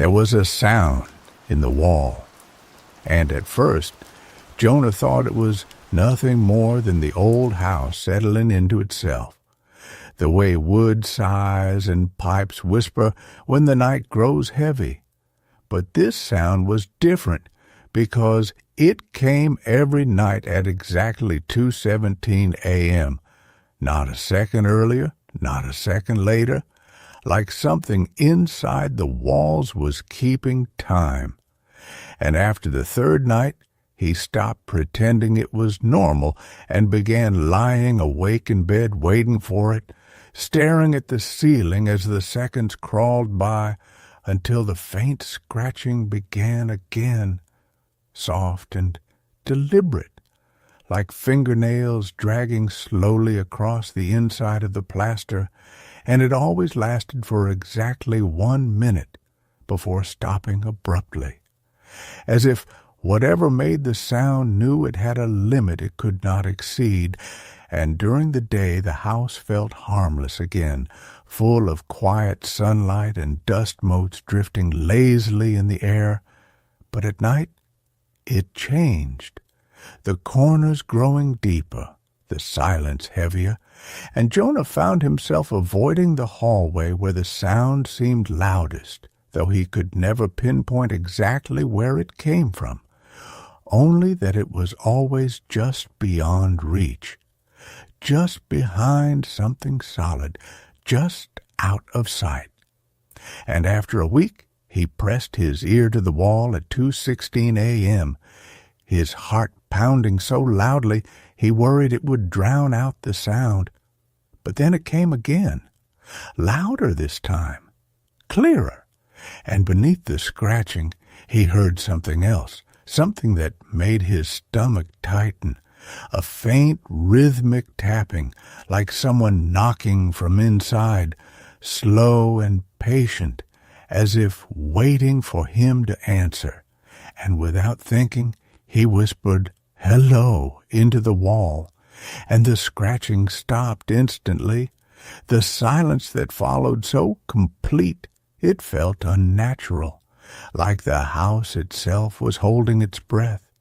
There was a sound in the wall, and at first Jonah thought it was nothing more than the old house settling into itself, the way wood sighs and pipes whisper when the night grows heavy. But this sound was different because it came every night at exactly 2:17 a.m., not a second earlier, not a second later, like something inside the walls was keeping time. And after the third night, he stopped pretending it was normal and began lying awake in bed waiting for it, staring at the ceiling as the seconds crawled by until the faint scratching began again, soft and deliberate, like fingernails dragging slowly across the inside of the plaster, and it always lasted for exactly 1 minute before stopping abruptly, as if whatever made the sound knew it had a limit it could not exceed. And during the day the house felt harmless again, full of quiet sunlight and dust motes drifting lazily in the air. But at night it changed, the corners growing deeper, the silence heavier, and Jonah found himself avoiding the hallway where the sound seemed loudest, though he could never pinpoint exactly where it came from, only that it was always just beyond reach, just behind something solid, just out of sight. And after a week he pressed his ear to the wall at 2:16 a.m., his heart pounding so loudly he worried it would drown out the sound. But then it came again, louder this time, clearer, and beneath the scratching he heard something else, something that made his stomach tighten, a faint rhythmic tapping, like someone knocking from inside, slow and patient, as if waiting for him to answer. And without thinking, he whispered, "Hello," into the wall, and the scratching stopped instantly. The silence that followed so complete it felt unnatural, like the house itself was holding its breath.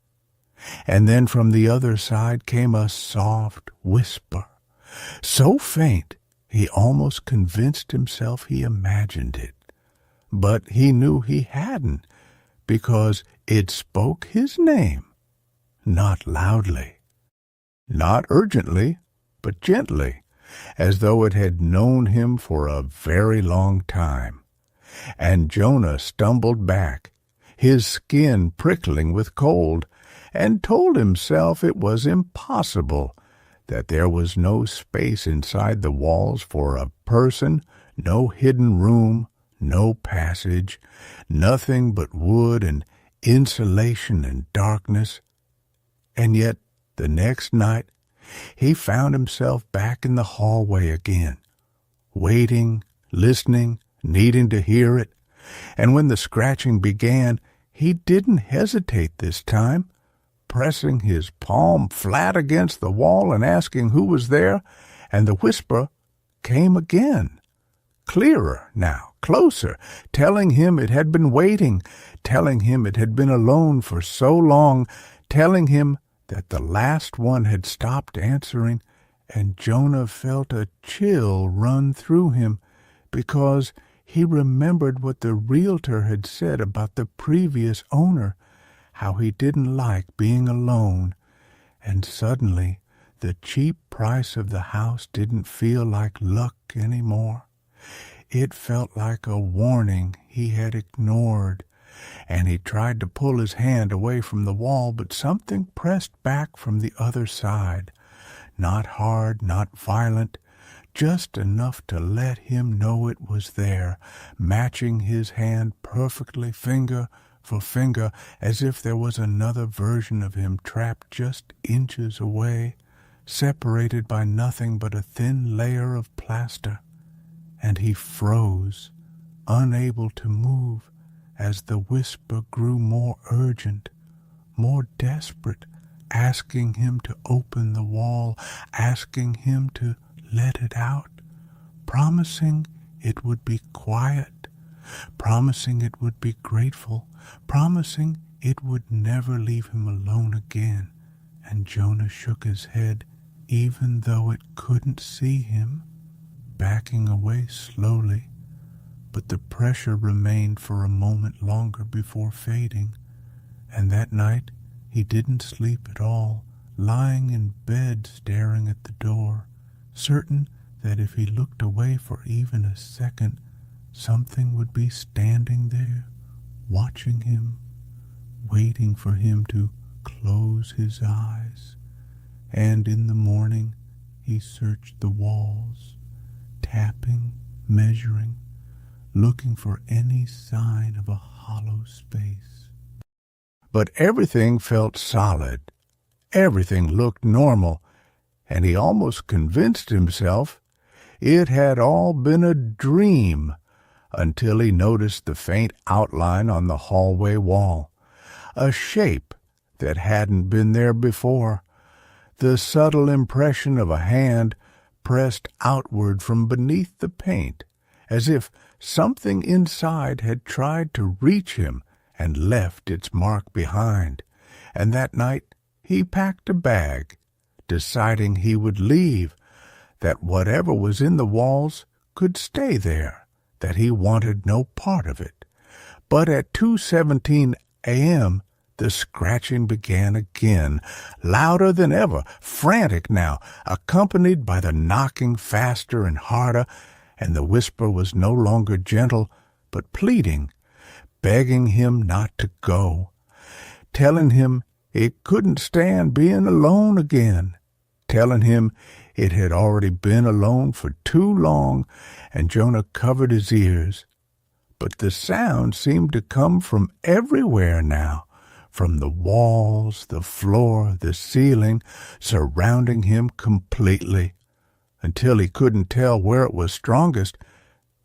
And then from the other side came a soft whisper, so faint he almost convinced himself he imagined it. But he knew he hadn't, because it spoke his name, not loudly, not urgently, but gently, as though it had known him for a very long time. And Jonah stumbled back, his skin prickling with cold, and told himself it was impossible, that there was no space inside the walls for a person, no hidden room, no passage, nothing but wood and insulation and darkness. And yet the next night he found himself back in the hallway again, waiting, listening, needing to hear it. And when the scratching began, he didn't hesitate this time, pressing his palm flat against the wall and asking who was there, and the whisper came again, clearer now, closer, telling him it had been waiting, telling him it had been alone for so long, telling him that the last one had stopped answering. And Jonah felt a chill run through him, because he remembered what the realtor had said about the previous owner, how he didn't like being alone. And suddenly the cheap price of the house didn't feel like luck anymore. It felt like a warning he had ignored, and he tried to pull his hand away from the wall, but something pressed back from the other side, not hard, not violent, just enough to let him know it was there, matching his hand perfectly finger for finger, as if there was another version of him trapped just inches away, separated by nothing but a thin layer of plaster. And he froze, unable to move, as the whisper grew more urgent, more desperate, asking him to open the wall, asking him to let it out, promising it would be quiet, promising it would be grateful, promising it would never leave him alone again. And Jonah shook his head, even though it couldn't see him, backing away slowly. But the pressure remained for a moment longer before fading, and that night he didn't sleep at all, lying in bed staring at the door, certain that if he looked away for even a second, something would be standing there, watching him, waiting for him to close his eyes. And in the morning he searched the walls, tapping, measuring, looking for any sign of a hollow space. But everything felt solid. Everything looked normal, and he almost convinced himself it had all been a dream until he noticed the faint outline on the hallway wall, a shape that hadn't been there before, the subtle impression of a hand pressed outward from beneath the paint, as if something inside had tried to reach him and left its mark behind. And that night he packed a bag, deciding he would leave, that whatever was in the walls could stay there, that he wanted no part of it. But at 2:17 a.m., the scratching began again, louder than ever, frantic now, accompanied by the knocking faster and harder, and the whisper was no longer gentle, but pleading, begging him not to go, telling him it couldn't stand being alone again, telling him it had already been alone for too long, and Jonah covered his ears. But the sound seemed to come from everywhere now, from the walls, the floor, the ceiling, surrounding him completely, until he couldn't tell where it was strongest,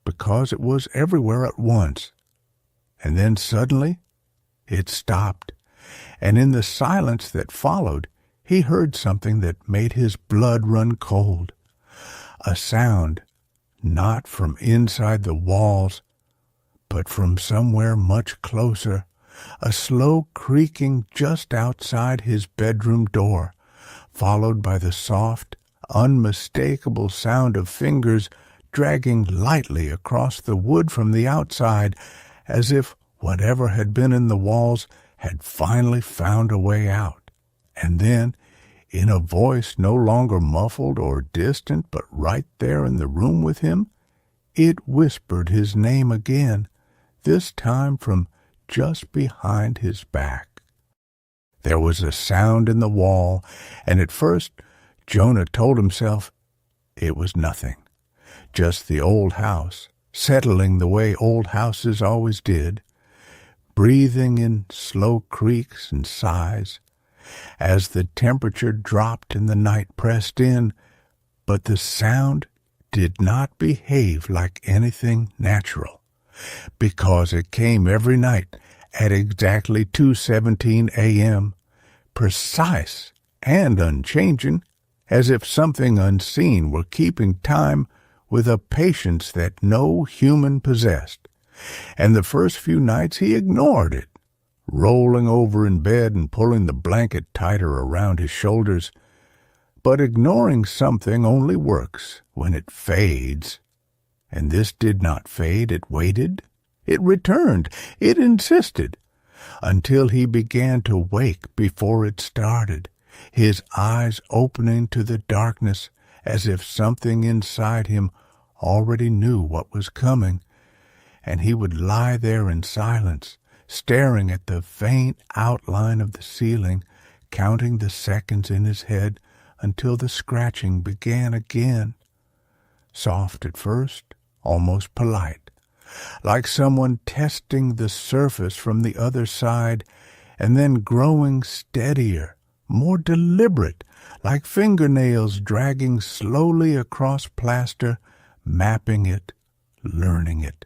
because it was everywhere at once. And then suddenly it stopped, and in the silence that followed, he heard something that made his blood run cold. A sound, not from inside the walls, but from somewhere much closer, a slow creaking just outside his bedroom door, followed by the soft, unmistakable sound of fingers dragging lightly across the wood from the outside, as if whatever had been in the walls had finally found a way out. And then, in a voice no longer muffled or distant, but right there in the room with him, it whispered his name again, this time from just behind his back. There was a sound in the wall, and at first Jonah told himself it was nothing, just the old house, settling the way old houses always did, breathing in slow creaks and sighs, as the temperature dropped and the night pressed in. But the sound did not behave like anything natural, because it came every night at exactly 2:17 a.m., precise and unchanging, as if something unseen were keeping time with a patience that no human possessed. And the first few nights he ignored it, rolling over in bed and pulling the blanket tighter around his shoulders. But ignoring something only works when it fades. And this did not fade. It waited. It returned. It insisted, until he began to wake before it started, his eyes opening to the darkness as if something inside him already knew what was coming. And he would lie there in silence, staring at the faint outline of the ceiling, counting the seconds in his head until the scratching began again. Soft at first, almost polite, like someone testing the surface from the other side, and then growing steadier, more deliberate, like fingernails dragging slowly across plaster, mapping it, learning it.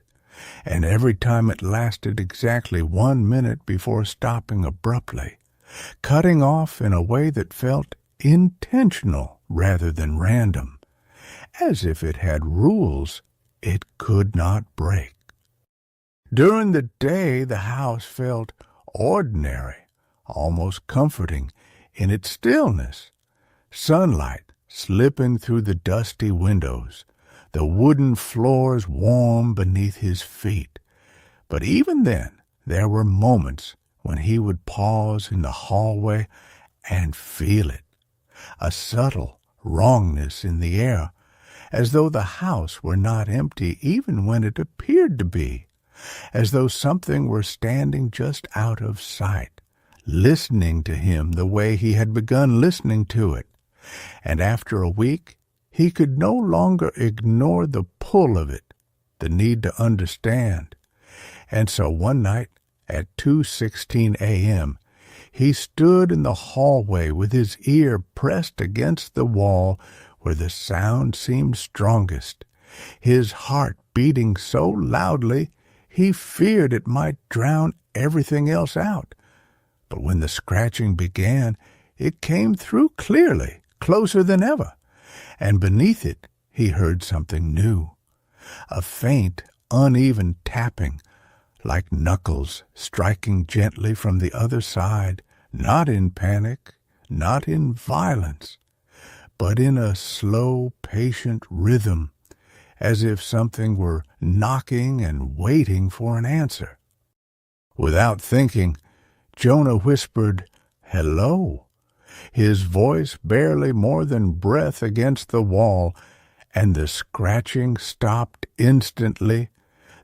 And every time it lasted exactly 1 minute before stopping abruptly, cutting off in a way that felt intentional rather than random, as if it had rules it could not break. During the day, the house felt ordinary, almost comforting in its stillness. Sunlight slipping through the dusty windows, the wooden floors warm beneath his feet. But even then, there were moments when he would pause in the hallway and feel it, a subtle wrongness in the air, as though the house were not empty even when it appeared to be, as though something were standing just out of sight, listening to him the way he had begun listening to it. And after a week, he could no longer ignore the pull of it, the need to understand. And so one night at 2:16 a.m., he stood in the hallway with his ear pressed against the wall where the sound seemed strongest, his heart beating so loudly he feared it might drown everything else out. But when the scratching began, it came through clearly, closer than ever, and beneath it he heard something new, a faint, uneven tapping, like knuckles striking gently from the other side, not in panic, not in violence, but in a slow, patient rhythm, as if something were knocking and waiting for an answer. Without thinking, Jonah whispered, "Hello," his voice barely more than breath against the wall, and the scratching stopped instantly,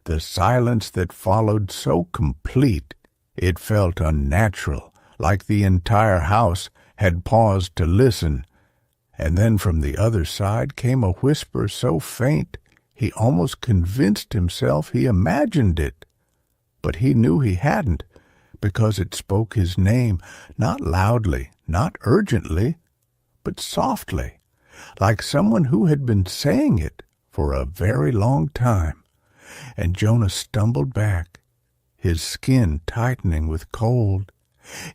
the silence that followed so complete it felt unnatural, like the entire house had paused to listen. And then from the other side came a whisper so faint he almost convinced himself he imagined it. But he knew he hadn't, because it spoke his name, not loudly, not urgently, but softly, like someone who had been saying it for a very long time. And Jonah stumbled back, his skin tightening with cold,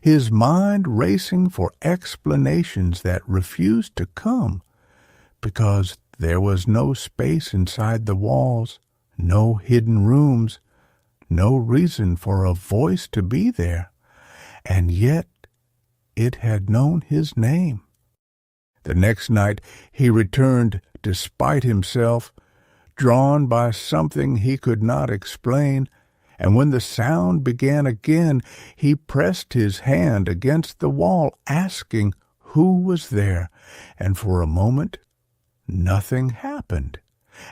his mind racing for explanations that refused to come, because there was no space inside the walls, no hidden rooms, no reason for a voice to be there, and yet it had known his name. The next night he returned despite himself, drawn by something he could not explain, and when the sound began again, he pressed his hand against the wall, asking who was there, and for a moment nothing happened,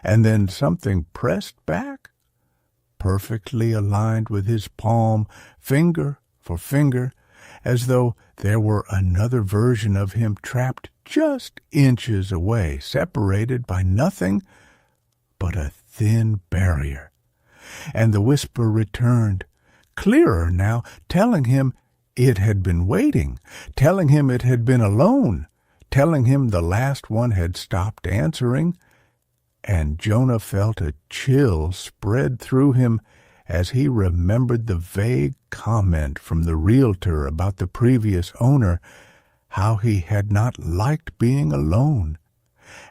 and then something pressed back, perfectly aligned with his palm, finger for finger, as though there were another version of him trapped just inches away, separated by nothing but a thin barrier. And the whisper returned, clearer now, telling him it had been waiting, telling him it had been alone, telling him the last one had stopped answering. And Jonah felt a chill spread through him as he remembered the vague comment from the realtor about the previous owner, how he had not liked being alone.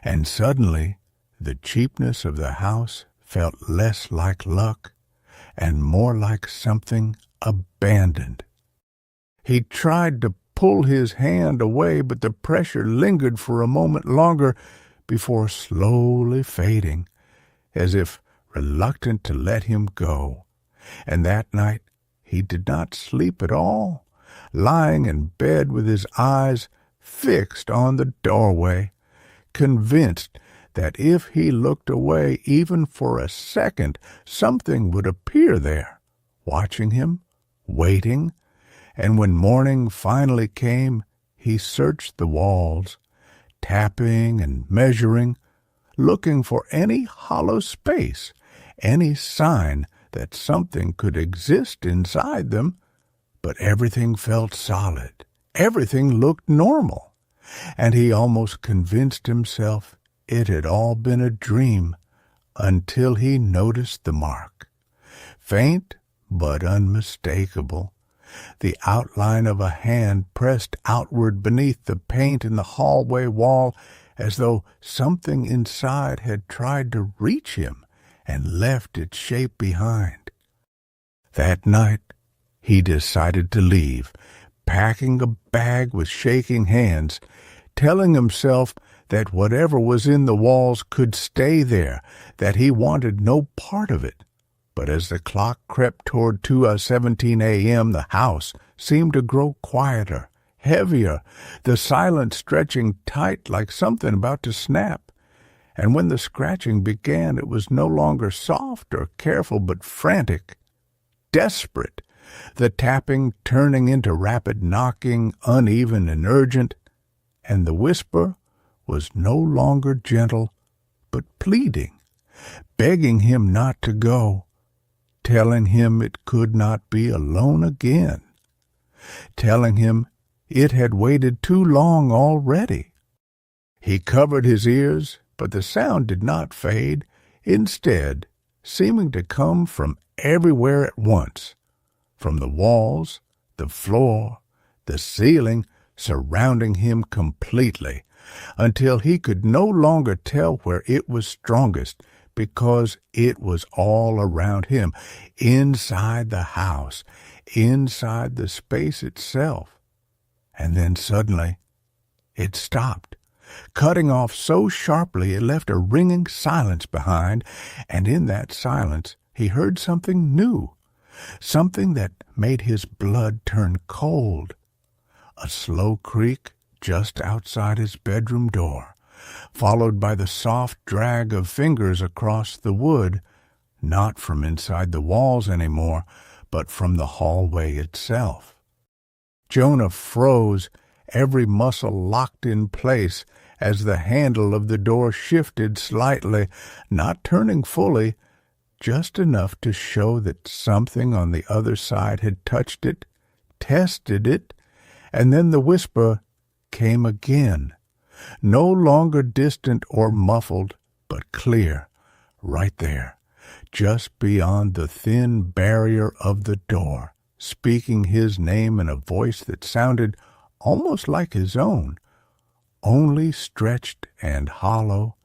And suddenly the cheapness of the house felt less like luck and more like something abandoned. He tried to pull his hand away, but the pressure lingered for a moment longer before slowly fading, as if reluctant to let him go. And that night he did not sleep at all, lying in bed with his eyes fixed on the doorway, convinced that if he looked away even for a second, something would appear there, watching him, waiting. And when morning finally came, he searched the walls, tapping and measuring, looking for any hollow space, any sign that something could exist inside them. But everything felt solid, everything looked normal, and he almost convinced himself it had all been a dream until he noticed the mark, faint but unmistakable, the outline of a hand pressed outward beneath the paint in the hallway wall, as though something inside had tried to reach him and left its shape behind. That night, he decided to leave, packing a bag with shaking hands, telling himself that whatever was in the walls could stay there, that he wanted no part of it. But as the clock crept toward 2:17 a.m., the house seemed to grow quieter, heavier, the silence stretching tight like something about to snap. And when the scratching began, it was no longer soft or careful, but frantic, desperate, the tapping turning into rapid knocking, uneven and urgent, and the whisper was no longer gentle, but pleading, begging him not to go, telling him it could not be alone again, telling him it had waited too long already. He covered his ears, but the sound did not fade, instead seeming to come from everywhere at once, from the walls, the floor, the ceiling, surrounding him completely, until he could no longer tell where it was strongest, because it was all around him, inside the house, inside the space itself. And then suddenly it stopped, cutting off so sharply it left a ringing silence behind, and in that silence he heard something new, something that made his blood turn cold. A slow creak just outside his bedroom door, followed by the soft drag of fingers across the wood, not from inside the walls anymore, but from the hallway itself. Jonah froze, every muscle locked in place as the handle of the door shifted slightly, not turning fully, just enough to show that something on the other side had touched it, tested it, and then the whisper came again, no longer distant or muffled, but clear, right there, just beyond the thin barrier of the door, speaking his name in a voice that sounded almost like his own, only stretched and hollow,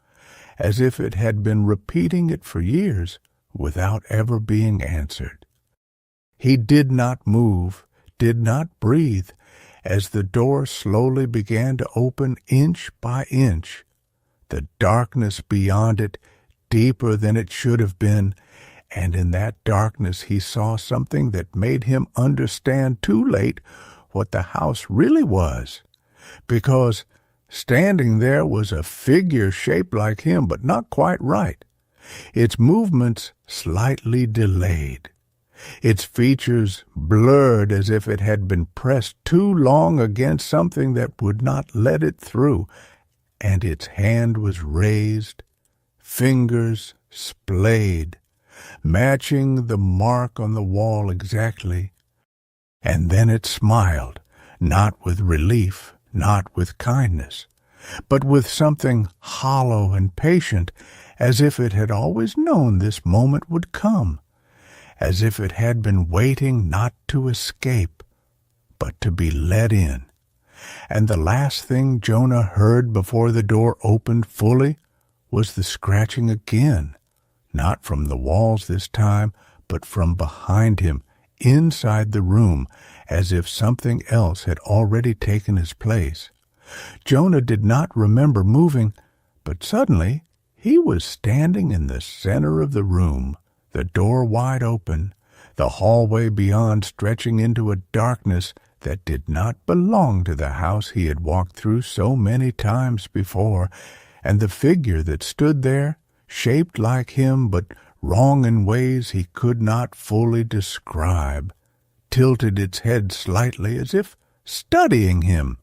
as if it had been repeating it for years without ever being answered. He did not move, did not breathe, as the door slowly began to open inch by inch, the darkness beyond it deeper than it should have been, and in that darkness he saw something that made him understand too late what the house really was, because standing there was a figure shaped like him, but not quite right, its movements slightly delayed, its features blurred as if it had been pressed too long against something that would not let it through, and its hand was raised, fingers splayed, matching the mark on the wall exactly. And then it smiled, not with relief, not with kindness, but with something hollow and patient, as if it had always known this moment would come, as if it had been waiting not to escape, but to be let in. And the last thing Jonah heard before the door opened fully was the scratching again, not from the walls this time, but from behind him, inside the room, as if something else had already taken his place. Jonah did not remember moving, but suddenly he was standing in the center of the room, the door wide open, the hallway beyond stretching into a darkness that did not belong to the house he had walked through so many times before, and the figure that stood there, shaped like him but wrong in ways he could not fully describe, tilted its head slightly as if studying him,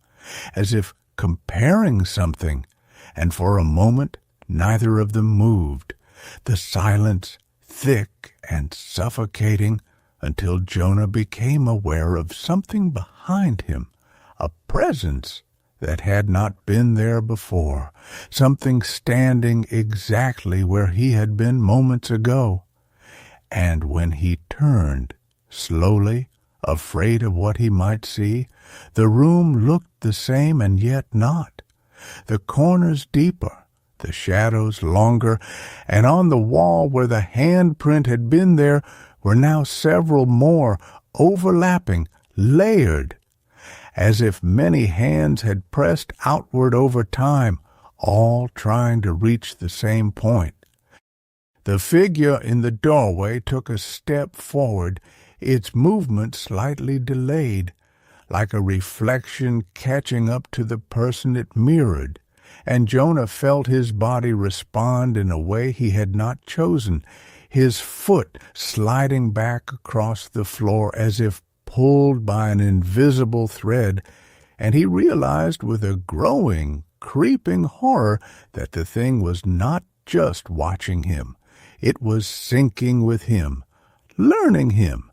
as if comparing something, and for a moment neither of them moved, the silence thick and suffocating, until Jonah became aware of something behind him, a presence that had not been there before, something standing exactly where he had been moments ago. And when he turned, slowly, afraid of what he might see, the room looked the same and yet not, the corners deeper, the shadows longer, and on the wall where the handprint had been there were now several more, overlapping, layered, as if many hands had pressed outward over time, all trying to reach the same point. The figure in the doorway took a step forward, its movement slightly delayed, like a reflection catching up to the person it mirrored, and Jonah felt his body respond in a way he had not chosen, his foot sliding back across the floor as if pulled by an invisible thread, and he realized with a growing, creeping horror that the thing was not just watching him. It was syncing with him, learning him,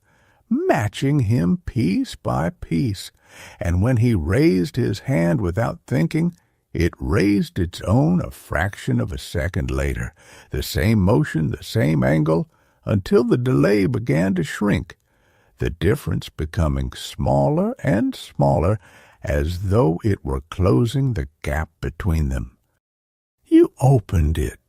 matching him piece by piece, and when he raised his hand without thinking, it raised its own a fraction of a second later, the same motion, the same angle, until the delay began to shrink, the difference becoming smaller and smaller as though it were closing the gap between them. "You opened it,"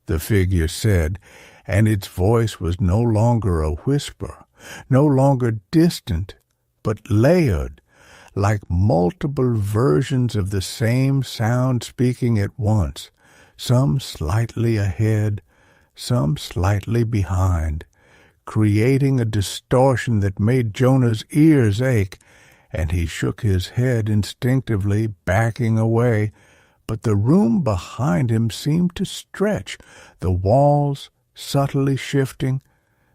the figure said, and its voice was no longer a whisper, no longer distant, but layered, like multiple versions of the same sound speaking at once, some slightly ahead, some slightly behind, creating a distortion that made Jonah's ears ache, and he shook his head instinctively, backing away, but the room behind him seemed to stretch, the walls subtly shifting,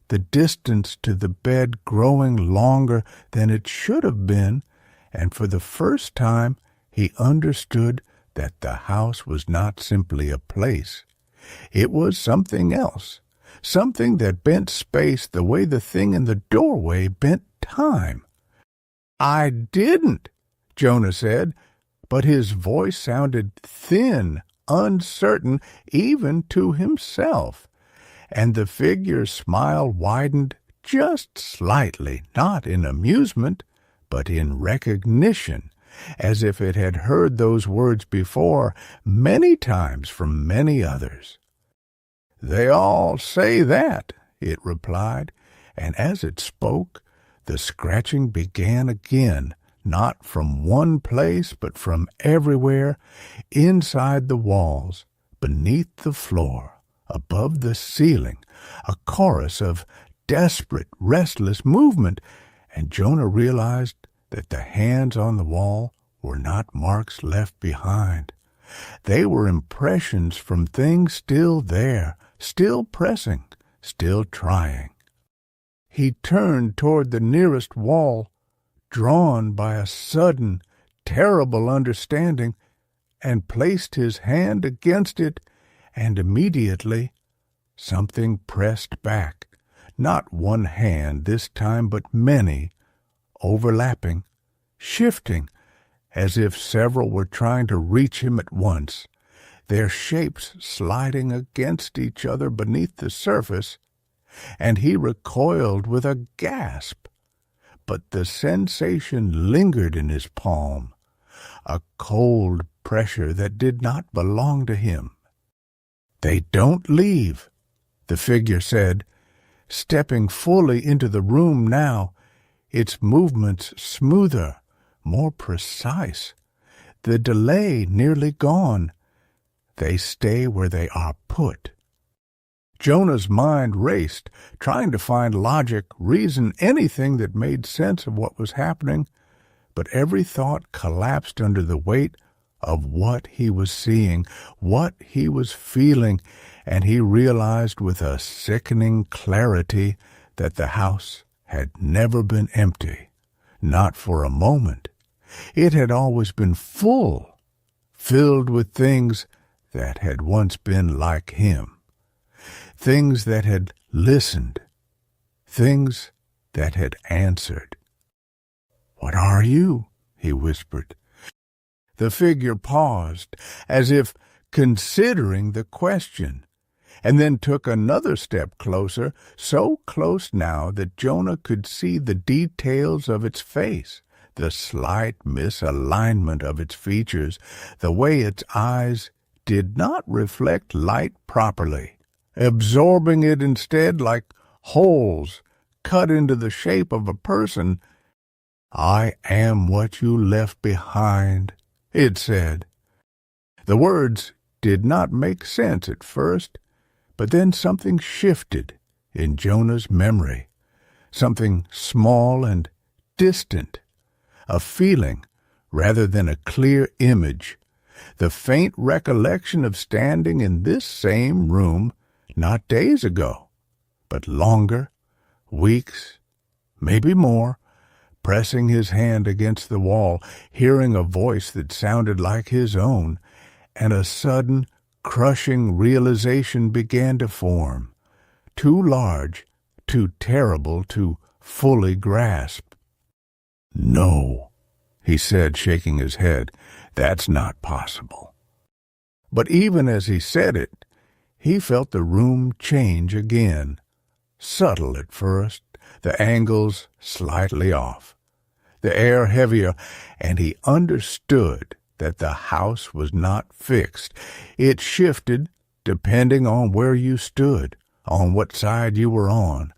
the distance to the bed growing longer than it should have been, and for the first time he understood that the house was not simply a place. It was something else, something that bent space the way the thing in the doorway bent time. "I didn't," Jonah said, but his voice sounded thin, uncertain, even to himself, and the figure's smile widened just slightly, not in amusement, but in recognition, as if it had heard those words before many times from many others. "They all say that," it replied, and as it spoke, the scratching began again, not from one place, but from everywhere, inside the walls, beneath the floor, above the ceiling, a chorus of desperate, restless movement, and Jonah realized that the hands on the wall were not marks left behind. They were impressions from things still there, still pressing, still trying. He turned toward the nearest wall, drawn by a sudden, terrible understanding, and placed his hand against it, and immediately something pressed back, not one hand this time, but many, overlapping, shifting, as if several were trying to reach him at once, their shapes sliding against each other beneath the surface, and he recoiled with a gasp. But the sensation lingered in his palm, a cold pressure that did not belong to him. "They don't leave," the figure said, stepping fully into the room now, its movements smoother, more precise, the delay nearly gone. "They stay where they are put." Jonah's mind raced, trying to find logic, reason, anything that made sense of what was happening, but every thought collapsed under the weight of what he was seeing, what he was feeling, and he realized with a sickening clarity that the house had never been empty, not for a moment. It had always been full, filled with things that had once been like him, things that had listened, things that had answered. "What are you?" he whispered. The figure paused, as if considering the question, and then took another step closer, so close now that Jonah could see the details of its face, the slight misalignment of its features, the way its eyes did not reflect light properly, absorbing it instead like holes cut into the shape of a person. "I am what you left behind," it said. The words did not make sense at first, but then something shifted in Jonah's memory, something small and distant, a feeling rather than a clear image, the faint recollection of standing in this same room not days ago, but longer, weeks, maybe more, pressing his hand against the wall, hearing a voice that sounded like his own, and a sudden, crushing realization began to form, too large, too terrible to fully grasp. "No," he said, shaking his head, "that's not possible." But even as he said it, he felt the room change again, subtle at first, the angles slightly off, the air heavier, and he understood that the house was not fixed. It shifted depending on where you stood, on what side you were on,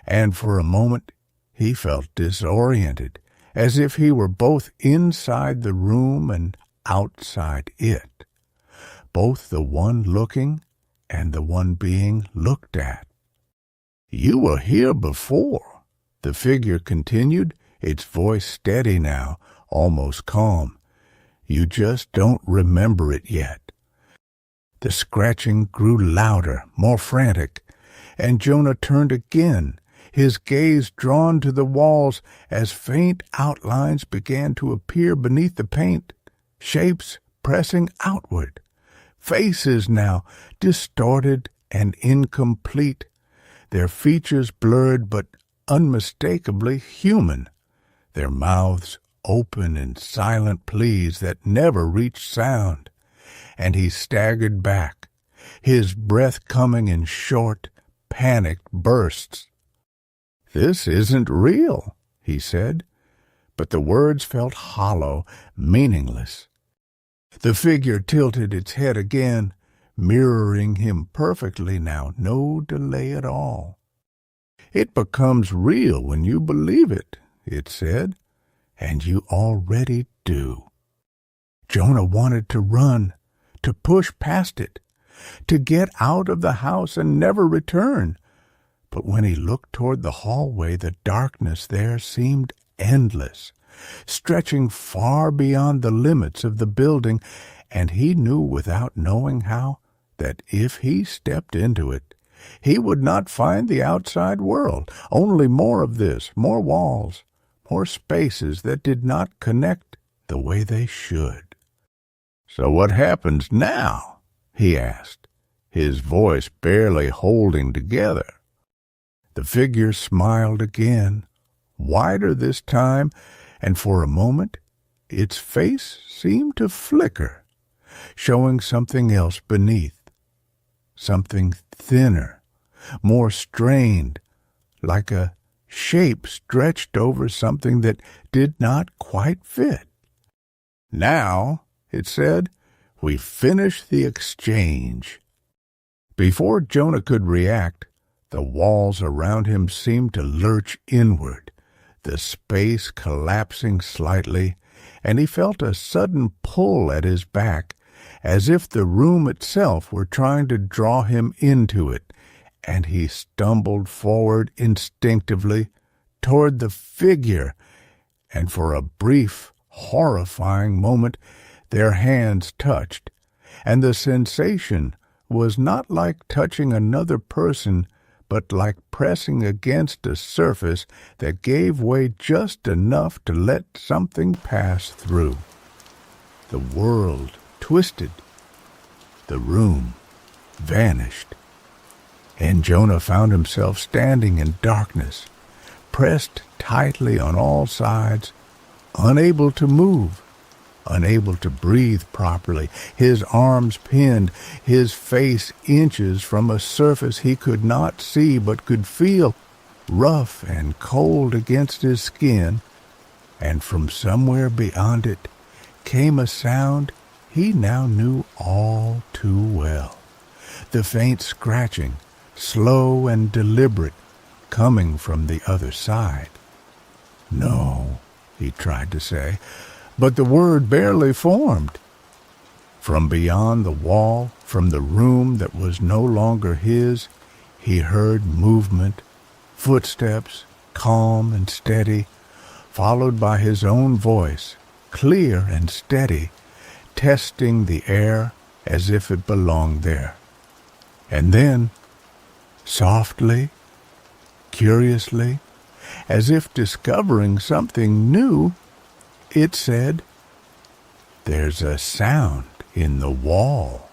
and for a moment he felt disoriented, as if he were both inside the room and outside it, both the one looking and the one being looked at. "You were here before," the figure continued, its voice steady now, almost calm. "You just don't remember it yet." The scratching grew louder, more frantic, and Jonah turned again, his gaze drawn to the walls as faint outlines began to appear beneath the paint, shapes pressing outward, faces now distorted and incomplete, their features blurred but unmistakably human, their mouths open in silent pleas that never reached sound, and he staggered back, his breath coming in short, panicked bursts. "This isn't real," he said, but the words felt hollow, meaningless. The figure tilted its head again, mirroring him perfectly now, no delay at all. "It becomes real when you believe it," it said, "and you already do." Jonah wanted to run, to push past it, to get out of the house and never return. But when he looked toward the hallway, the darkness there seemed endless, stretching far beyond the limits of the building, and he knew without knowing how that if he stepped into it, he would not find the outside world, only more of this, more walls, more spaces that did not connect the way they should. "So what happens now?" he asked, his voice barely holding together. The figure smiled again, wider this time, and for a moment its face seemed to flicker, showing something else beneath, something thinner, more strained, like a shape stretched over something that did not quite fit. "Now," it said, "we finish the exchange." Before Jonah could react, the walls around him seemed to lurch inward, the space collapsing slightly, and he felt a sudden pull at his back, as if the room itself were trying to draw him into it, and he stumbled forward instinctively toward the figure, and for a brief, horrifying moment their hands touched, and the sensation was not like touching another person, but like pressing against a surface that gave way just enough to let something pass through. The world twisted. The room vanished. And Jonah found himself standing in darkness, pressed tightly on all sides, unable to move, unable to breathe properly, his arms pinned, his face inches from a surface he could not see but could feel, rough and cold against his skin, and from somewhere beyond it came a sound he now knew all too well, the faint scratching, slow and deliberate, coming from the other side. "No," he tried to say, but the word barely formed. From beyond the wall, from the room that was no longer his, he heard movement, footsteps, calm and steady, followed by his own voice, clear and steady, testing the air as if it belonged there. And then, softly, curiously, as if discovering something new, it said, "There's a sound in the wall."